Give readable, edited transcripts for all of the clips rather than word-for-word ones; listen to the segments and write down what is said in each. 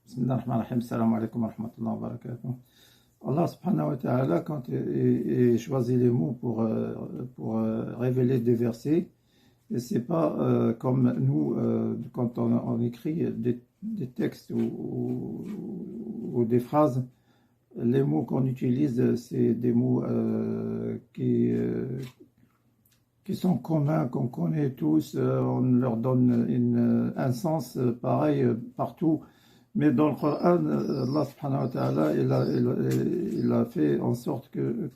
Bismillah ar-Rahman ar-Rahim, salam alaikum wa rahmatullahi wa barakatuh. Allah subhanahu wa ta'ala, quand il choisit les mots pour révéler des versets, et c'est pas comme nous, quand on écrit des textes ou des phrases, les mots qu'on utilise, c'est des mots qui sont communs, qu'on connaît tous, on leur donne un sens pareil partout. Mais dans le Coran, Allah subhanahu wa ta'ala, il a fait en sorte que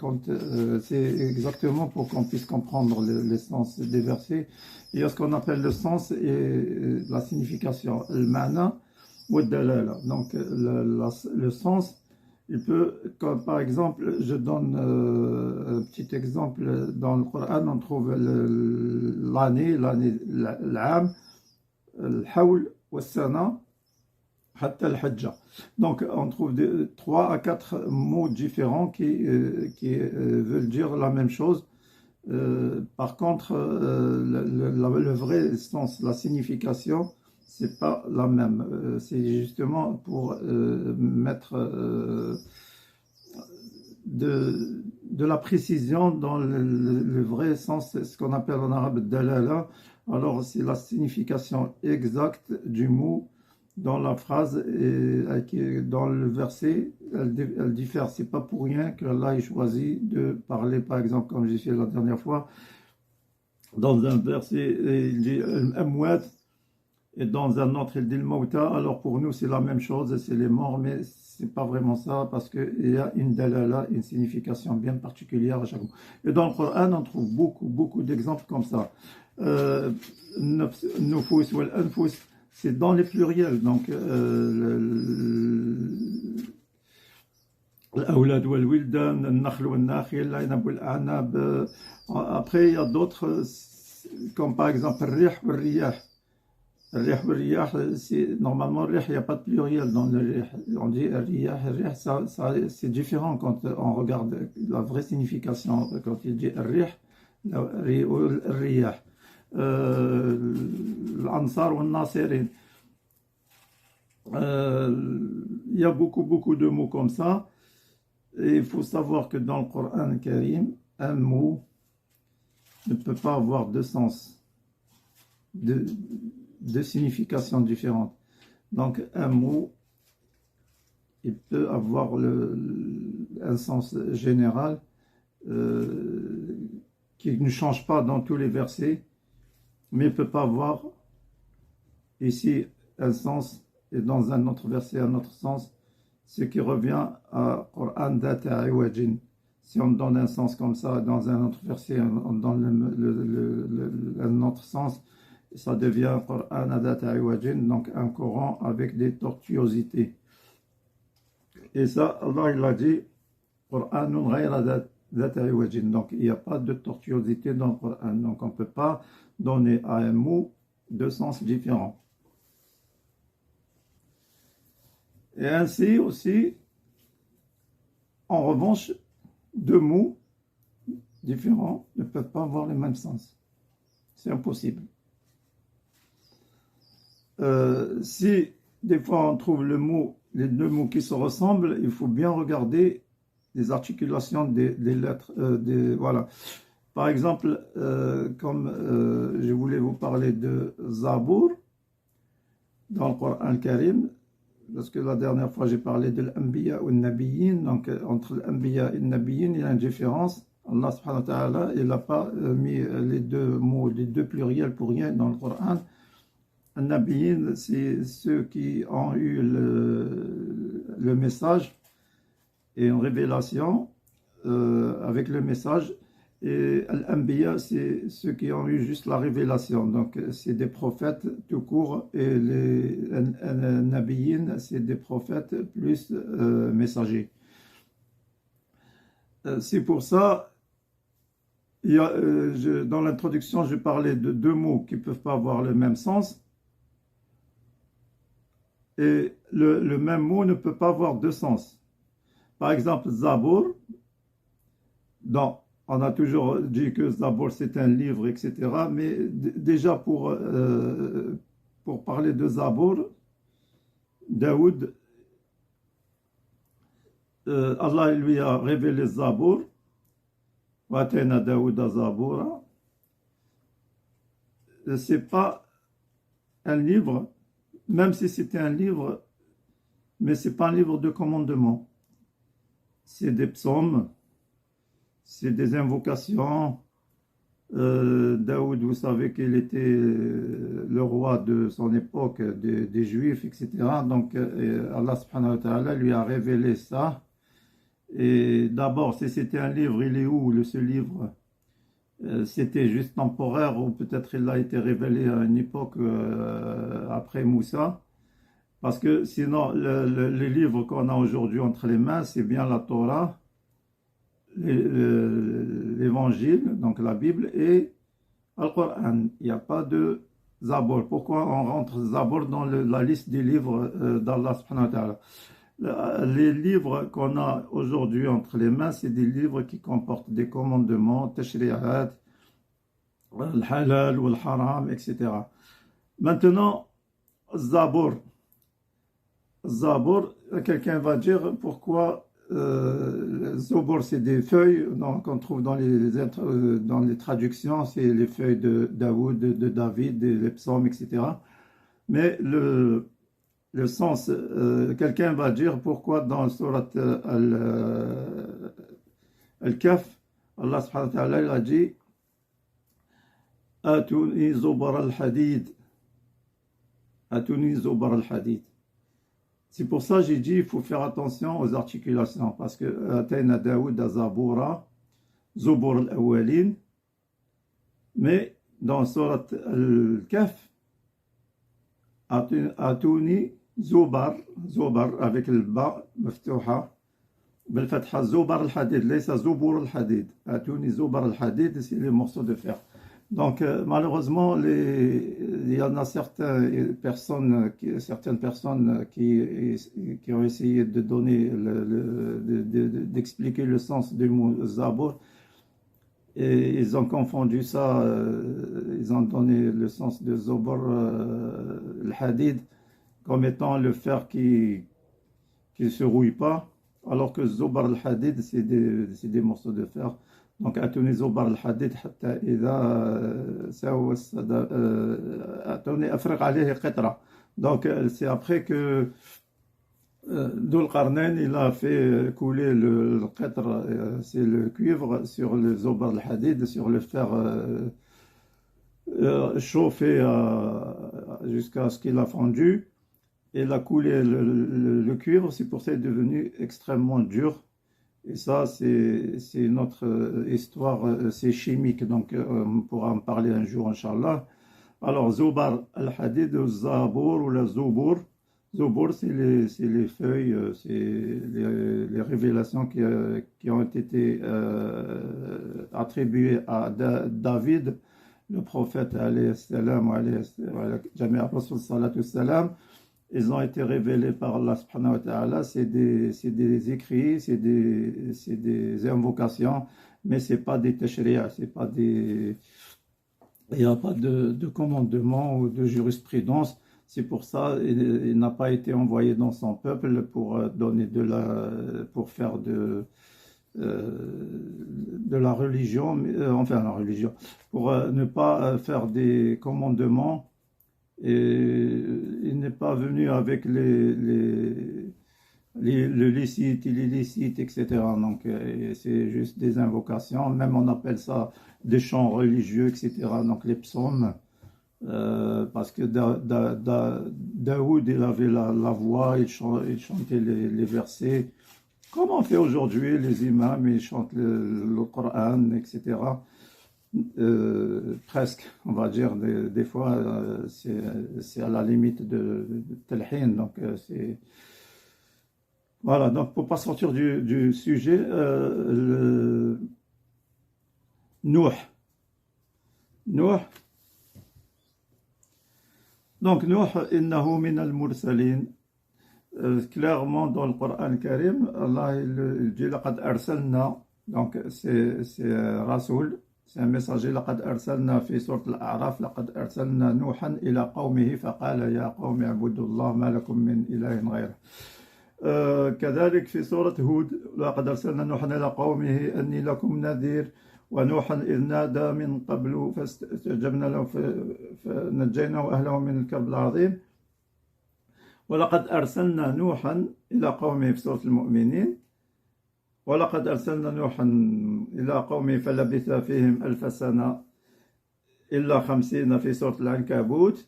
c'est exactement pour qu'on puisse comprendre le sens des versets. Il y a ce qu'on appelle le sens et la signification, le ma'na ou le dalala. Donc le sens, il peut, comme par exemple, je donne un petit exemple, dans le Coran, on trouve l'année, l'am, le hawl, wa sana, hatta al-hajja. Donc on trouve 3 à 4 mots différents qui veulent dire la même chose. Par contre, le vrai sens, la signification, c'est pas la même. C'est justement pour mettre de la précision dans le vrai sens, ce qu'on appelle en arabe dalala. Alors c'est la signification exacte du mot dans la phrase et dans le verset, elle diffère. C'est pas pour rien qu'Allah ait choisi de parler, par exemple, comme j'ai fait la dernière fois, dans un verset, il dit al-amwat, et dans un autre, il dit le mauta. Alors pour nous, c'est la même chose, c'est les morts, mais c'est pas vraiment ça, parce qu'il y a une dalala, une signification bien particulière à chaque mot. Et dans le Coran, on trouve beaucoup d'exemples comme ça. Nufus wal anfus, c'est dans les pluriels, donc l'awlad wal wildan, al-nakhl wal nakhil, l'anab wal anab. Après, il y a d'autres, comme par exemple le rih wal riyah. Normalement, il n'y a pas de pluriel dans le rih. On dit riyah, ça c'est différent quand on regarde la vraie signification. Quand il dit rih, riyah. L'Ansar ou al-Nasirin. Il y a beaucoup de mots comme ça. Et il faut savoir que dans le Coran Karim, un mot ne peut pas avoir deux sens, deux significations différentes. Donc un mot, il peut avoir un sens général qui ne change pas dans tous les versets, mais il ne peut pas avoir ici un sens et dans un autre verset un autre sens, ce qui revient à Qur'an data iwajin. Si on donne un sens comme ça, dans un autre verset on donne un autre sens, ça devient Qur'an data iwajin, donc un Coran avec des tortuosités. Et ça, Allah il a dit Qur'anun ghayra data iwajin. Donc il n'y a pas de tortuosité dans le Coran. Donc on ne peut pas donner à un mot deux sens différents. Et ainsi aussi, en revanche, deux mots différents ne peuvent pas avoir le même sens. C'est impossible. Si des fois on trouve les deux mots qui se ressemblent, il faut bien regarder les articulations des lettres. Voilà. Par exemple, comme je voulais vous parler de Zabour dans le Coran Karim, parce que la dernière fois j'ai parlé de l'Anbiya ou Nabiyin, donc entre l'Anbiya et Nabiyin, il y a une différence. Allah subhanahu wa ta'ala, il n'a pas mis les deux mots, les deux pluriels pour rien dans le Coran. Nabiyin, c'est ceux qui ont eu le message et une révélation avec le message. Et l'Anbiya, c'est ceux qui ont eu juste la révélation. Donc, c'est des prophètes tout court. Et les Nabiyin, c'est des prophètes plus messagers. C'est pour ça, dans l'introduction, je parlais de deux mots qui ne peuvent pas avoir le même sens. Et le même mot ne peut pas avoir deux sens. Par exemple, Zabour, on a toujours dit que Zabour c'est un livre, etc. Mais déjà pour parler de Zabour, Daoud Allah lui a révélé Zabour, Watena Daouda Zaboura. C'est pas un livre, même si c'était un livre, mais c'est pas un livre de commandement. C'est des psaumes, c'est des invocations. Daoud, vous savez qu'il était le roi de son époque, des Juifs, etc. Donc Allah subhanahu wa ta'ala lui a révélé ça. Et d'abord, si c'était un livre, il est où ce livre? C'était juste temporaire ou peut-être il a été révélé à une époque après Moussa. Parce que sinon, les livres qu'on a aujourd'hui entre les mains, c'est bien la Torah, l'évangile, donc la Bible, et le Coran. Il n'y a pas de Zabor. Pourquoi on rentre Zabor dans la liste des livres d'Allah subhanahu wa ta'ala? Les livres qu'on a aujourd'hui entre les mains, c'est des livres qui comportent des commandements, tashri'at, le halal ou le haram, etc. Maintenant, Zabor. Zabor, quelqu'un va dire pourquoi Zabor, c'est des feuilles qu'on trouve dans les traductions, c'est les feuilles de Daoud, de David, les psaumes, etc. Mais le sens, quelqu'un va dire pourquoi dans Surat Al-Kahf, Allah subhanahu wa ta'ala il a dit Atuni zubar al-hadid. Atuni zubar al-hadid. C'est pour ça que j'ai dit il faut faire attention aux articulations parce que Atayna Daoud Zabura, Zubur al-Awwalin, mais dans Surat Al-Kahf, Atuni Zubar, Zubar avec le bas, مفتوحة بالفتحة زبر الحديد ليس زبور الحديد أتوني زبر الحديد c'est les morceaux de fer. Donc malheureusement il y en a certaines personnes qui ont essayé de donner d'expliquer le sens du mot Zabur et ils ont confondu ça, ils ont donné le sens de Zubur al-Hadid comme étant le fer qui ne se rouille pas, alors que Zubar al-Hadid, c'est des morceaux de fer. Donc, Atuni Zubar al-Hadid, hatta idha sawa Atuni afriq alayhi qitra. Donc, c'est après que Dhul Qarnayn, il a fait couler le qitra, c'est le cuivre, sur le Zubar al-Hadid, sur le fer chauffé jusqu'à ce qu'il a fondu. Il a coulé le cuivre, c'est pour ça qu'il est devenu extrêmement dur. Et ça, c'est notre histoire, c'est chimique, donc on pourra en parler un jour, Inch'Allah. Alors, Zubar al-Hadid, ou Zabour, ou la Zubour. Zubour, c'est les feuilles, c'est les révélations qui ont été attribuées à David, le prophète, alayhi salam, Jami'a Rasul salatu salam. Ils ont été révélés par Allah subhanahu wa ta'ala, c'est des écrits, c'est des invocations, mais c'est pas des tashri'a, il n'y a pas de commandement ou de jurisprudence. C'est pour ça il n'a pas été envoyé dans son peuple pour donner pour faire de la religion, enfin la religion, pour ne pas faire des commandements. Et il n'est pas venu avec le licite, l'illicite, etc. Donc c'est juste des invocations, même on appelle ça des chants religieux, etc. Donc les psaumes, parce que Daoud, il avait la voix, il chantait les versets, comme on fait aujourd'hui, les imams, ils chantent le Coran, etc. Presque, on va dire, des fois, c'est à la limite de talhin, donc c'est... Voilà, donc pour pas sortir du sujet, Nuh. Donc Nuh, innahu min al-mursalin. Clairement dans le Coran Karim, Allah il dit laqad arsalna, donc c'est Rasoul. C'est un messager. لقد أرسلنا في سورة الأعراف لقد أرسلنا نوحا إلى قومه فقال يا قوم اعبدوا الله ما لكم من إله غيره. كذلك في سورة هود لقد أرسلنا نوحا إلى قومه أني لكم نذير ونوحا إذ نادى من قبل فاستجبنا له فنجيناه وأهله من الكرب العظيم ولقد أرسلنا نوحا إلى قومه في سورة المؤمنين ولقد أرسلنا نوحا إلى قومه فلبث فيهم 1000 سنة إلا 50 في سورة العنكبوت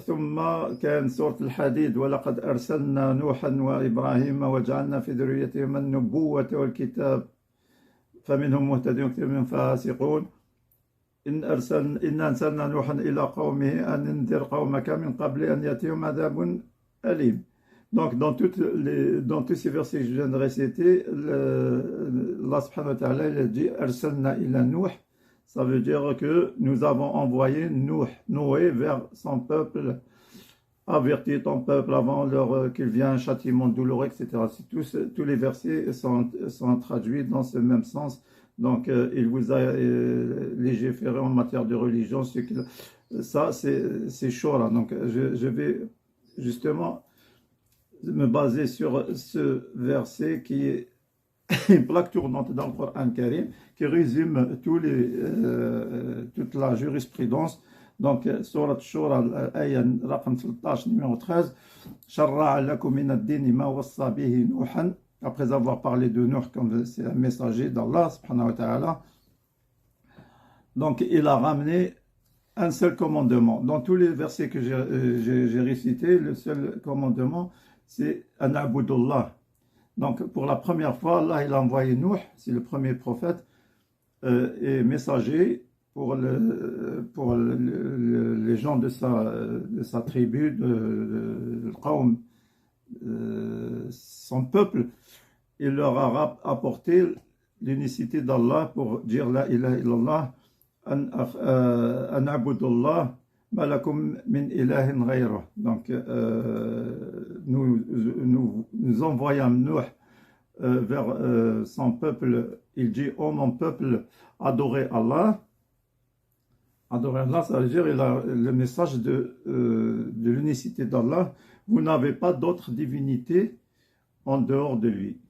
ثم كان سورة الحديد ولقد أرسلنا نوحا وإبراهيم وجعلنا في ذريتهما النبوة والكتاب فمنهم مهتدون وكثير منهم فاسقون إنا أرسلنا نوحا إلى قومه أن انذر قومك من قبل أن يأتيهم عذاب أليم. Donc, dans tous ces versets que je viens de réciter, Allah subhanahu wa ta'ala, il a dit Arsalna ila Nuh. Ça veut dire que nous avons envoyé Noé vers son peuple, averti ton peuple avant qu'il vienne un châtiment douloureux, etc. Tous les versets sont traduits dans ce même sens. Donc, il vous a légiféré en matière de religion. Ça, c'est Shura. Donc, je vais justement me baser sur ce verset qui est une plaque tournante dans le Coran Karim qui résume toute la jurisprudence. Donc, Surat Shura, ayah raqam 13, numéro 13, Sharra'a lakum min ad-din ma wassa bihi Nuhan. Après avoir parlé de Nuh comme c'est un messager d'Allah, subhanahu wa ta'ala. Donc, il a ramené un seul commandement. Dans tous les versets que j'ai récités, le seul commandement, c'est an abudullah. Donc, pour la première fois, Allah il a envoyé Nuh, c'est le premier prophète et messager pour les gens de sa tribu, de Qawm, son peuple. Il leur a apporté l'unicité d'Allah pour dire la ilaha illallah, an abudullah. Donc, nous envoyons Nuh vers son peuple. Il dit oh mon peuple, adorez Allah. Adorez Allah, ça veut dire il a le message de l'unicité d'Allah. Vous n'avez pas d'autre divinité en dehors de lui.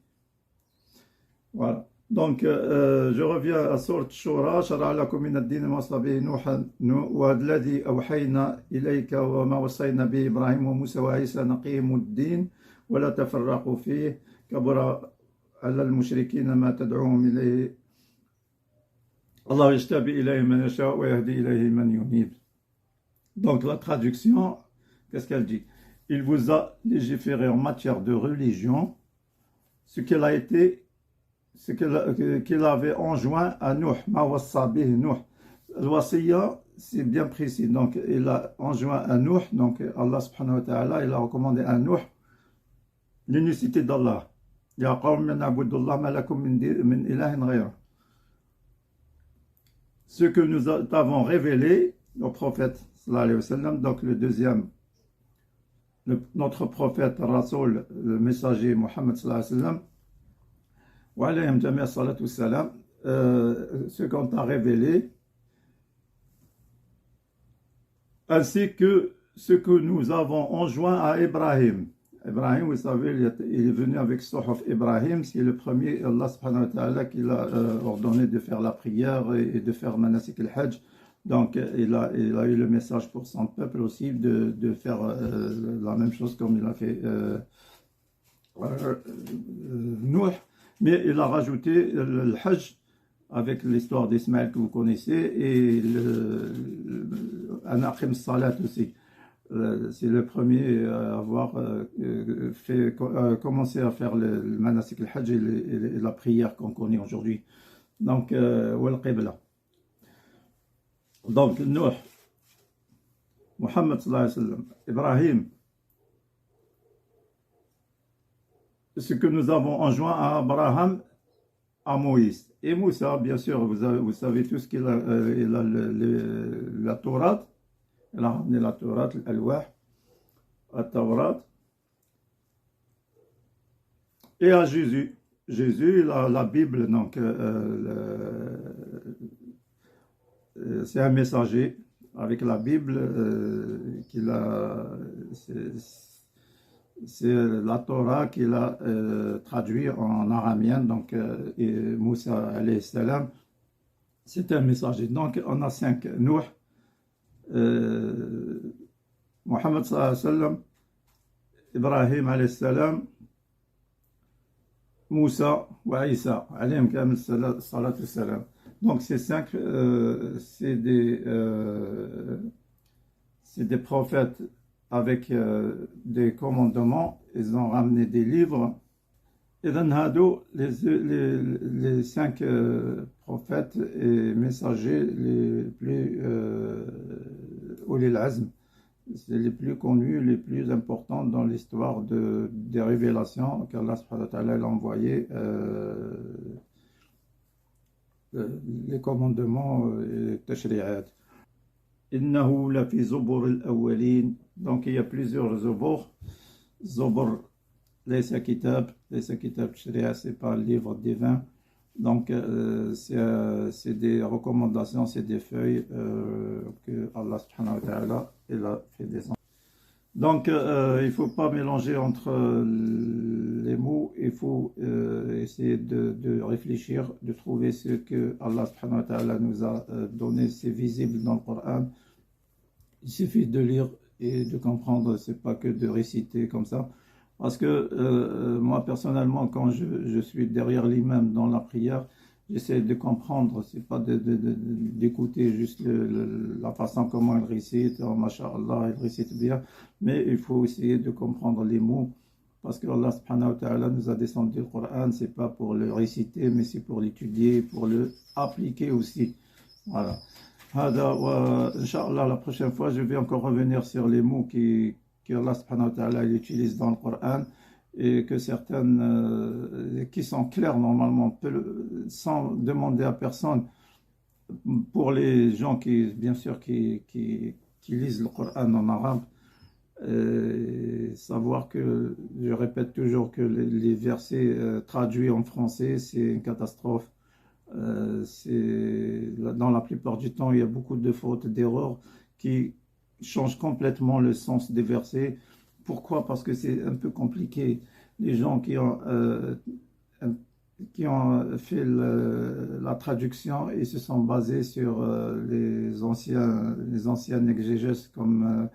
Voilà. Donc, je reviens à Sourate Shura. Shara'a lakum min ad-din ma wassa bihi Nuhan walladhi awhayna ilayka wa ma wassayna bihi Ibrahim wa Musa wa Isa an aqimu ad-din wa la tafarraqu fihi kabura 'ala al-mushrikeen ma tad'uhum ilayhi Allah yajtabi ilayhi man yasha' wa yahdi ilayhi man yunib. Donc, la traduction, qu'est-ce qu'elle dit? Il vous a légiféré en matière de religion ce qu'il avait enjoint à Nuh, ma wassa bihi Nuh. Al-wasiya, c'est bien précis. Donc, il a enjoint à Nuh, donc Allah subhanahu wa ta'ala, il a recommandé à Nuh l'unicité d'Allah. Ya qawm min abudullah ma lakum min ilahin ghayra. Ce que nous avons révélé au prophète sallallahu alayhi wa sallam, donc le deuxième, notre prophète Rasoul, le messager Muhammad sallallahu alayhi wa sallam, wa alayhim jami'a salatu salam, ce qu'on t'a révélé, ainsi que ce que nous avons enjoint à Ibrahim. Ibrahim, vous savez, il est venu avec Suhuf Ibrahim, c'est le premier Allah subhanahu wa ta'ala qui l'a ordonné de faire la prière et de faire manasik al-hajj. Donc, il a eu le message pour son peuple aussi de faire la même chose comme il a fait Nuh. Mais il a rajouté le hajj avec l'histoire d'Ismaël que vous connaissez et Anaqim Salat aussi. C'est le premier à avoir commencé à faire le manasik al-hajj et la prière qu'on connaît aujourd'hui. Donc, wal qibla. Donc, Nuh, Muhammad sallallahu alayhi wa sallam, Ibrahim, ce que nous avons enjoint à Abraham, à Moïse. Et Moussa, bien sûr, vous savez tout ce qu'il a, il a la Torah, il a ramené la Torah, l'Alwah, la Tawrat. Et à Jésus. Jésus, il a la Bible, donc c'est un messager avec la Bible qu'il a. C'est la Torah qu'il a traduit en araméen. Donc, et Moussa alayhi salam, c'est un messager. Donc, on a 5. Nuh, Mohammed sallallahu alayhi wa sallam, Ibrahim alayhi salam, Moussa wa Isa alayhim kamil salat wa salam. Donc, ces 5, c'est des prophètes avec des commandements. Ils ont ramené des livres. Et dans les 5 prophètes et messagers les plus ulil azm, c'est les plus connus, les plus importants dans l'histoire des révélations qu'Allah subhanahu wa ta'ala a envoyé, les commandements et tashri'at. Innahu la fi zubur al-awwalin. Donc il y a plusieurs zubur. Zubur laysa kitab tashri'a, c'est pas le livre divin. Donc c'est des recommandations, c'est des feuilles que Allah subhanahu wa ta'ala il a fait descendre. Donc il ne faut pas mélanger entre les mots, il faut essayer de réfléchir, de trouver ce que Allah subhanahu wa ta'ala nous a donné, c'est visible dans le Coran. Il suffit de lire et de comprendre, c'est pas que de réciter comme ça. Parce que moi personnellement, quand je suis derrière l'imam dans la prière, j'essaie de comprendre, c'est pas d'écouter juste la façon comment il récite, oh, masha'Allah, il récite bien, mais il faut essayer de comprendre les mots, parce que Allah subhanahu wa ta'ala nous a descendu le Coran, c'est pas pour le réciter, mais c'est pour l'étudier, pour le appliquer aussi. Voilà. Inch'Allah, la prochaine fois, je vais encore revenir sur les mots qu'Allah subhanahu wa ta'ala utilise dans le Coran, et que certaines qui sont claires normalement, sans demander à personne, pour les gens qui, bien sûr, qui lisent le Coran en arabe, savoir que, je répète toujours que les versets traduits en français, c'est une catastrophe. Dans la plupart du temps, il y a beaucoup de fautes, d'erreurs qui changent complètement le sens des versets. Pourquoi? Parce que c'est un peu compliqué. Les gens qui ont fait la traduction et se sont basés sur les anciennes exégèses comme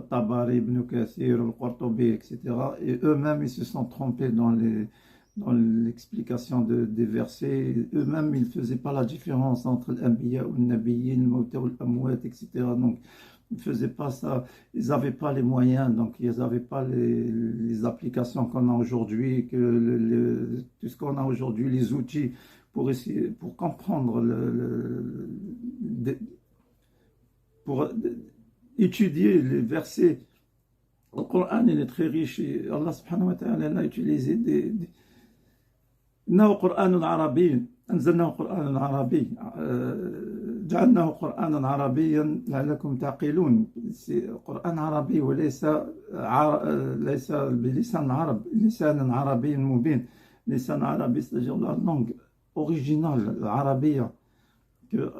Tabari, Ibn Kathir, Al-Qurtubi, etc. Et eux-mêmes, ils se sont trompés dans l'explication des versets. Eux-mêmes, ils ne faisaient pas la différence entre l'Anbiya ou l'Nabiyyin, le Mawta ou l'Amwat, etc. Donc, ils ne faisaient pas ça, ils n'avaient pas les moyens, donc ils n'avaient pas les applications qu'on a aujourd'hui, tout ce qu'on a aujourd'hui, les outils pour essayer, pour comprendre, pour étudier les versets. Le Coran, il est très riche, et Allah subhanahu wa ta'ala a utilisé إنه قرآن عربي أنزلناه قرآن عربي جعلناه قرآنا عربيا لعلكم تعقلون. c'est قرآن عربي وليس ليس بلسان عرب، لسان عربي مبين. لسان عربي c'est-à-dire la langue originale, l'arabiya, que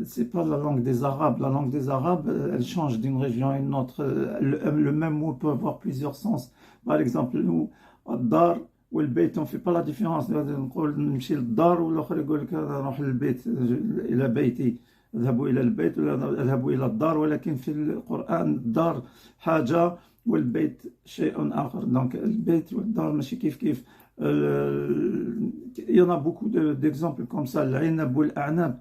c'est pas la langue des Arabes. La langue des Arabes, elle change d'une région à une autre. Le même mot peut avoir plusieurs sens. Par exemple, nous, ad-dar والبيت, on ne fait pas la différence. نقول نمشي للدار والآخر يقول لك نروح للبيت إلى بيتي، اذهبوا إلى البيت ولا اذهبوا إلى الدار. ولكن في القرآن الدار حاجة والبيت شيء آخر. Donc البيت والدار ماشي كيف. Il y en a beaucoup d'exemples comme ça. العنب والأعناب،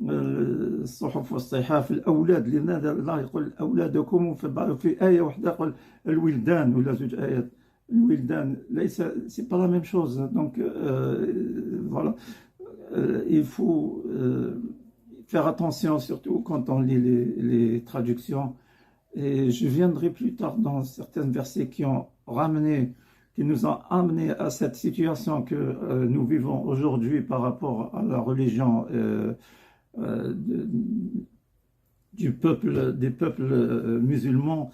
الصحف والصحاف، الأولاد. لماذا الله يقول أولادكم في آية واحدة يقول الولدان ولا زوج آيات الولدان؟ c'est pas la même chose. Donc voilà, il faut faire attention, surtout quand on lit les traductions. Et je viendrai plus tard dans certains versets qui nous ont amené à cette situation que nous vivons aujourd'hui par rapport à la religion des peuples musulmans,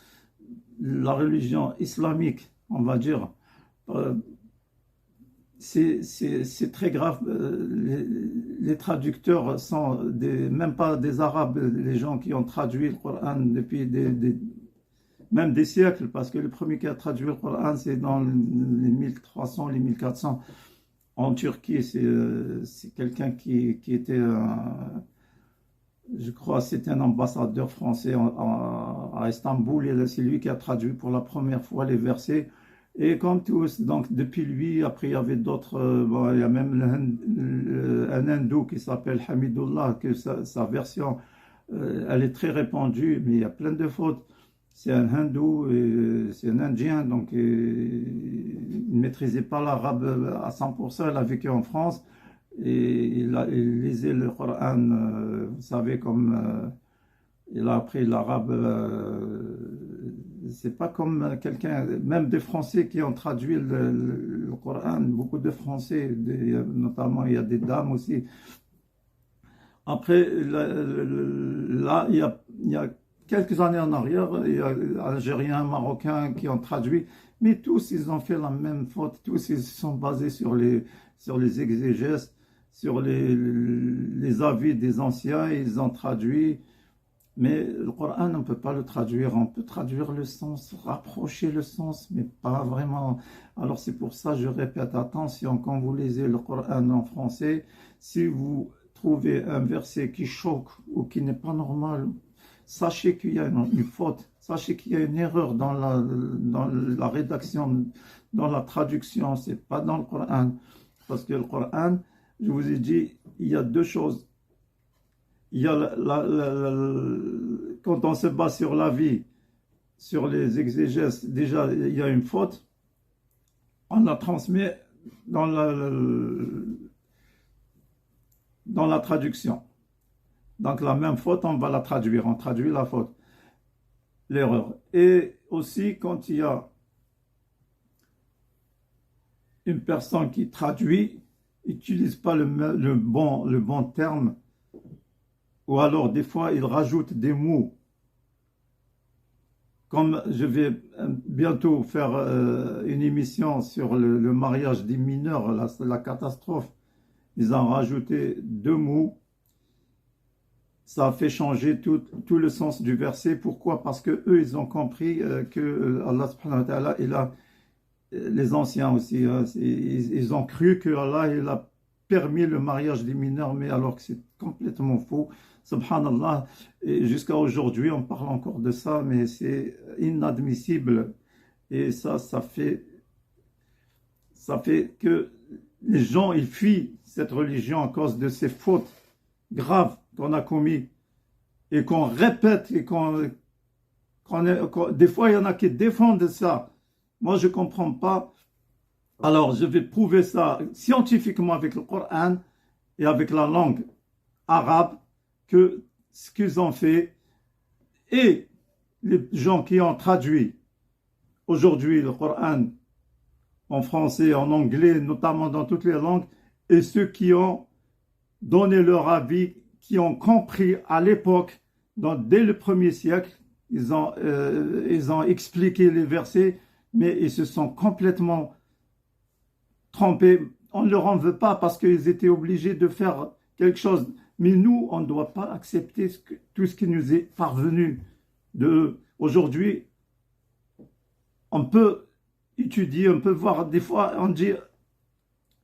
la religion islamique, on va dire. C'est très grave. Les traducteurs sont même pas des Arabes, les gens qui ont traduit le Coran depuis même des siècles, parce que le premier qui a traduit le Coran, c'est dans les 1300, les 1400 en Turquie. C'est quelqu'un qui était, je crois, c'était un ambassadeur français à Istanbul, et c'est lui qui a traduit pour la première fois les versets. Et comme tous, donc depuis lui, après il y avait d'autres, bon, il y a même un hindou qui s'appelle Hamidullah, que sa version, elle est très répandue, mais il y a plein de fautes. C'est un hindou, c'est un indien, donc il ne maîtrisait pas l'arabe à 100%, il a vécu en France, et il lisait le Coran, vous savez, comme il a appris l'arabe. C'est pas comme quelqu'un, même des Français qui ont traduit le Coran, beaucoup de Français, notamment il y a des dames aussi. Après, là, il y a quelques années en arrière, il y a Algériens, Marocains qui ont traduit, mais tous, ils ont fait la même faute. Tous, ils se sont basés sur les exégèses, sur les avis des anciens, ils ont traduit. Mais le Coran, on ne peut pas le traduire. On peut traduire le sens, rapprocher le sens, mais pas vraiment. Alors c'est pour ça, je répète, attention, quand vous lisez le Coran en français, si vous trouvez un verset qui choque ou qui n'est pas normal, sachez qu'il y a une faute, sachez qu'il y a une erreur dans la rédaction, dans la traduction. C'est pas dans le Coran. Parce que le Coran, je vous ai dit, il y a deux choses. Il y a quand on se base sur la vie, sur les exégèses, déjà il y a une faute, on la transmet dans la traduction. Donc la même faute, on va la traduire, on traduit la faute, l'erreur. Et aussi quand il y a une personne qui traduit, n'utilise pas le bon terme, ou alors des fois il rajoute des mots, comme je vais bientôt faire une émission sur le mariage des mineurs, la catastrophe. Ils ont rajouté 2 mots, ça a fait changer tout le sens du verset. Pourquoi? Parce que eux, ils ont compris que Allah subhanahu wa ta'ala, les anciens aussi, hein, ils ont cru que Allah il a permis le mariage des mineurs, mais alors que c'est complètement faux. Subhanallah, et jusqu'à aujourd'hui, on parle encore de ça, mais c'est inadmissible. Et ça fait que les gens, ils fuient cette religion à cause de ces fautes graves qu'on a commises et qu'on répète et des fois, il y en a qui défendent ça. Moi, je ne comprends pas. Alors, je vais prouver ça scientifiquement avec le Coran et avec la langue arabe, que ce qu'ils ont fait, et les gens qui ont traduit aujourd'hui le Coran en français, en anglais, notamment dans toutes les langues, et ceux qui ont donné leur avis, qui ont compris à l'époque, dès le 1er siècle, ils ont expliqué les versets, mais ils se sont complètement trompés. On ne leur en veut pas parce qu'ils étaient obligés de faire quelque chose. Mais nous, on ne doit pas accepter tout ce qui nous est parvenu d'eux. Aujourd'hui, on peut étudier, on peut voir, des fois, on dit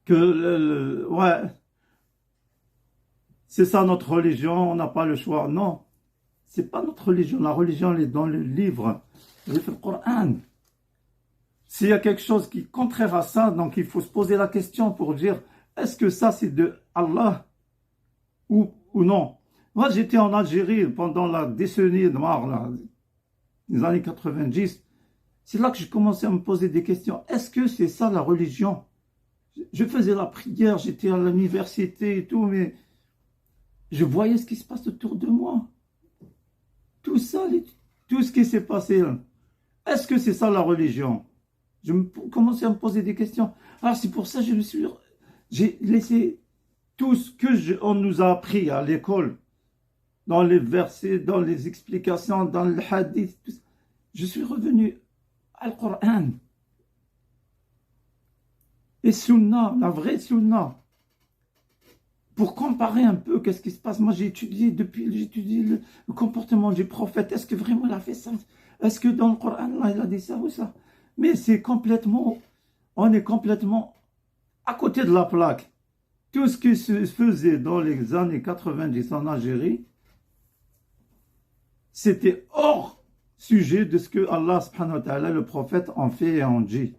que, ouais, c'est ça notre religion, on n'a pas le choix. Non, c'est pas notre religion. La religion, elle est dans le livre, le Coran. S'il y a quelque chose qui est contraire à ça, donc il faut se poser la question pour dire, est-ce que ça c'est de Allah ou non? Moi, j'étais en Algérie pendant la décennie noire, là, les années 90. C'est là que j'ai commencé à me poser des questions. Est-ce que c'est ça la religion? Je faisais la prière, j'étais à l'université et tout, mais je voyais ce qui se passe autour de moi. Tout ça, tout ce qui s'est passé. Est-ce que c'est ça la religion? Je commençais à me poser des questions. Alors c'est pour ça que j'ai laissé tout ce que on nous a appris à l'école, dans les versets, dans les explications, dans le hadith. Je suis revenu au Coran. Et Sunna, la vraie Sunna. Pour comparer un peu qu'est-ce qui se passe. Moi, j'ai étudié le comportement du prophète. Est-ce que vraiment il a fait ça? est-ce que dans le Coran, Allah, il a dit ça ou ça? Mais c'est complètement, on est complètement à côté de la plaque. Tout ce qui se faisait dans les années 90 en Algérie, c'était hors sujet de ce que Allah, subhanahu wa ta'ala, le prophète, en fait et en dit.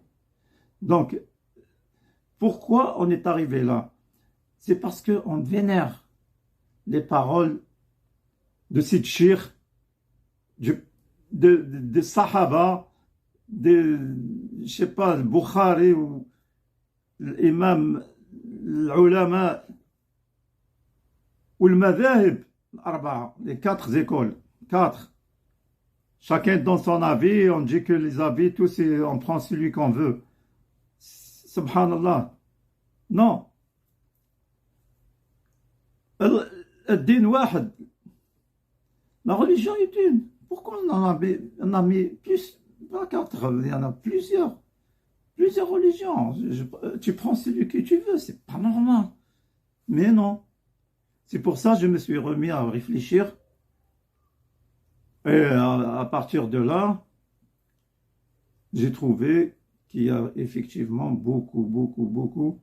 Donc, pourquoi on est arrivé là? C'est parce qu'on vénère les paroles de Sidchir, de Sahaba, je sais pas, le Bukhari ou l'imam, l'ulama ou le madhahib, les 4 écoles, 4. Chacun donne son avis, on dit que les avis, tous, on prend celui qu'on veut. Subhanallah. Non. الدين واحد. La religion est une. Pourquoi on a mis plus, pas 4, il y en a plusieurs religions. Tu prends celui que tu veux, c'est pas normal. Mais non. C'est pour ça que je me suis remis à réfléchir. Et à partir de là, j'ai trouvé qu'il y a effectivement beaucoup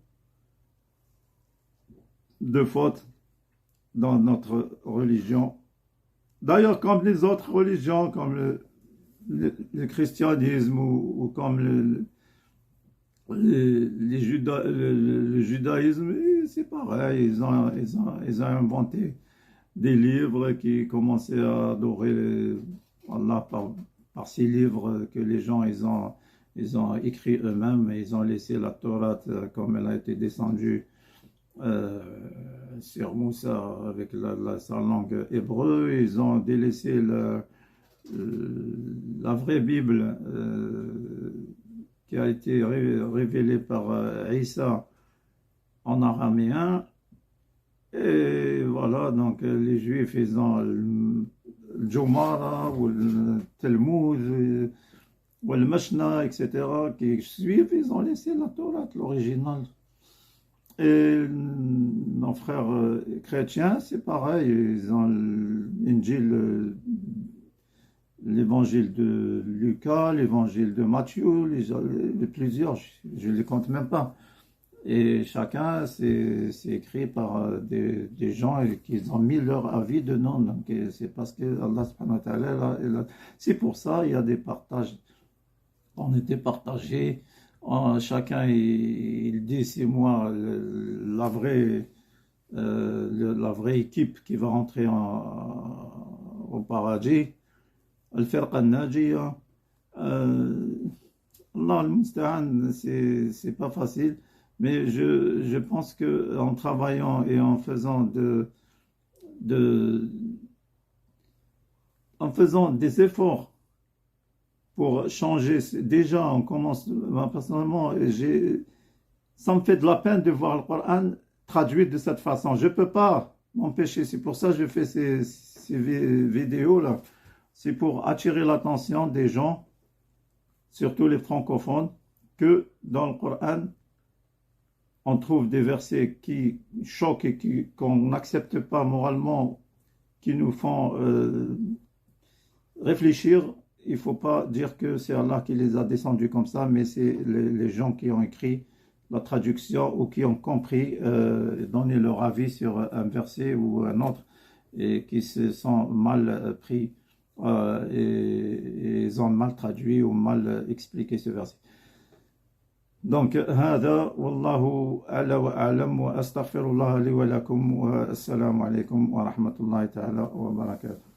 de fautes dans notre religion. D'ailleurs, comme les autres religions, comme le christianisme ou comme le judaïsme, c'est pareil. Ils ont inventé des livres qui commençaient à adorer Allah par ces livres que les gens ils ont écrit eux-mêmes, et ils ont laissé la Torah comme elle a été descendue sur Moussa avec sa langue hébreu. Ils ont délaissé la vraie Bible qui a été révélée par Isa en araméen. Et voilà, donc les Juifs, ils ont le Jomara ou le Talmud ou le Mashna, etc., qui suivent, ils ont laissé la Torah, l'original. Et nos frères chrétiens, c'est pareil, ils ont l'Injil, l'évangile de Lucas, l'évangile de Matthieu, les plusieurs, je ne les compte même pas. Et chacun, c'est écrit par des gens qui ont mis leur avis dedans. Donc c'est parce que Allah subhanahu wa ta'ala, c'est pour ça il y a des partages. On était partagés. Chacun il dit c'est moi la vraie équipe qui va rentrer au paradis. Al-Firqa al-Najiya. Allah al-Musta'an, c'est pas facile. Mais je pense qu'en travaillant et en faisant des efforts pour changer, déjà on commence, moi, personnellement, ça me fait de la peine de voir le Coran traduit de cette façon. Je ne peux pas m'empêcher, c'est pour ça que je fais ces vidéos-là. C'est pour attirer l'attention des gens, surtout les francophones, que dans le Coran, on trouve des versets qui choquent et qu'on n'accepte pas moralement, qui nous font réfléchir. Il ne faut pas dire que c'est Allah qui les a descendus comme ça, mais c'est les gens qui ont écrit la traduction ou qui ont compris, donné leur avis sur un verset ou un autre, et qui se sont mal pris et ils ont mal traduit ou mal expliqué ce verset. Donc, هذا والله أعلى وأعلم وأستغفر الله لي ولكم والسلام عليكم ورحمة الله تعالى وبركاته.